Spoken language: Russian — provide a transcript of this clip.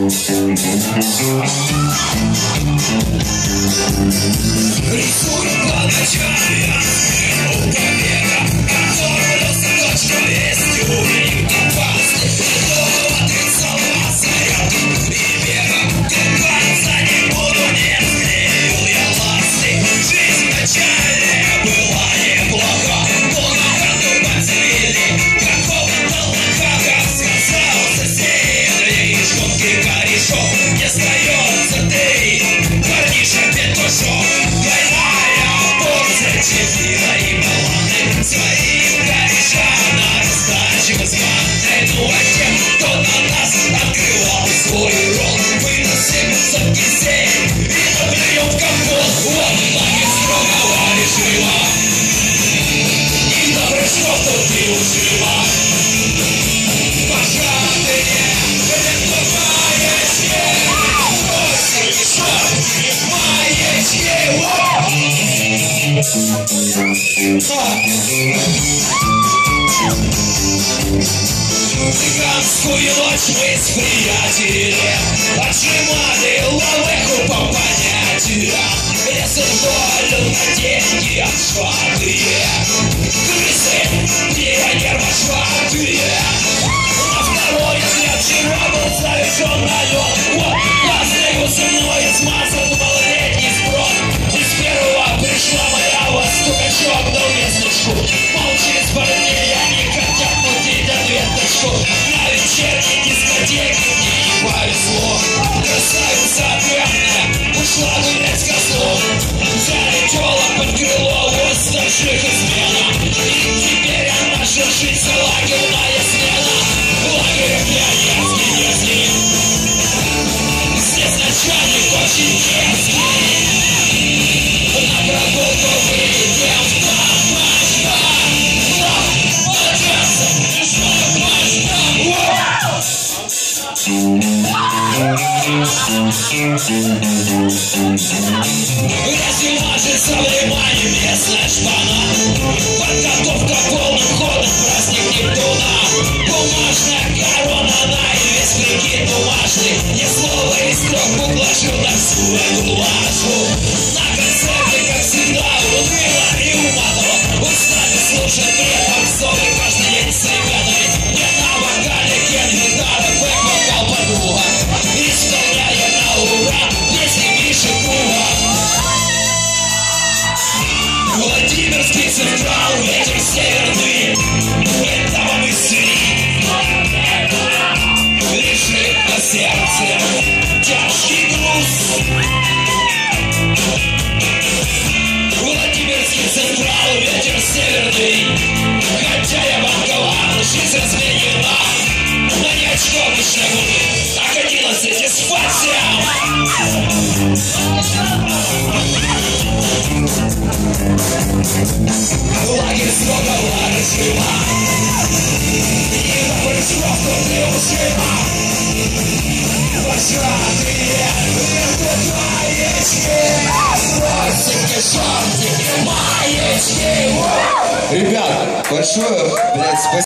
Рисует по ночам я у побега, готовлюсь точно есть уровень опасный. Иду отрицал вас и бега, купаться не буду, не склеил я ласты. Жизнь вначале была неплоха, но на ходу подсвели какого-то лохака. Сказал сосед, яичком ты корешок, не остается ты, парниша петушок. Чефира и баллады своим корешам на раздаче бесплатной. Ну а тем, кто на нас открывал свой рот, выносим сотки сей и наплюем в компот. Вот лагерь строгого режима, и на прыжков тут ты ужила. Пожатые лентоваечки, бросили шапки маечки. Цыганскую ночь мы с приятелем отжимали лавеху по понятиям. Лесом вдоль на деньги отшватые крысы, пионер вошватые. На второй взгляд вчера был совершен налет. Вот, остается мной смазан малолетний сброд. Из первого пришла моя стукачок, дал местный шут. Молча из парней они хотят мутить ответочку. На вечерней дискотеке мне не повезло. Красавица пьяная ушла гулять с козлом. Взяли телок под крыло уставших измена. И теперь она шершится, лагерная смена. Лагерь пионерский низкий, здесь начальник очень дерзкий. На прогулку выйдем в топочка, грязью мажется вниманием местная шпана. Подготовка полным ходом, праздник Нептуна. Бумажная корона на весь прикид бумажный. Ни слова из трех углажу на всю эту глажу. На концерте, как всегда, уныло и уматово. Устали слушать бред, попсовый каждый день с ребятами. Не на вокале кен, гитара, бэк-вокал, подруга. Исполняя на ура песни Миши Круга. Владимирский централ, ветер северный, этого мы свели. Лежит на сердце тяжкий груз. Владимирский централ, ветер северный, хотя я банковал, жизнь разменена. На не очков и шагу, так 11 и спать всем. Лагерь строгого режима, и на прыжков тут не ужима. Пожатые лентоваечки, бросики, шортики, маечки. Ребят, большое, блядь, спасибо.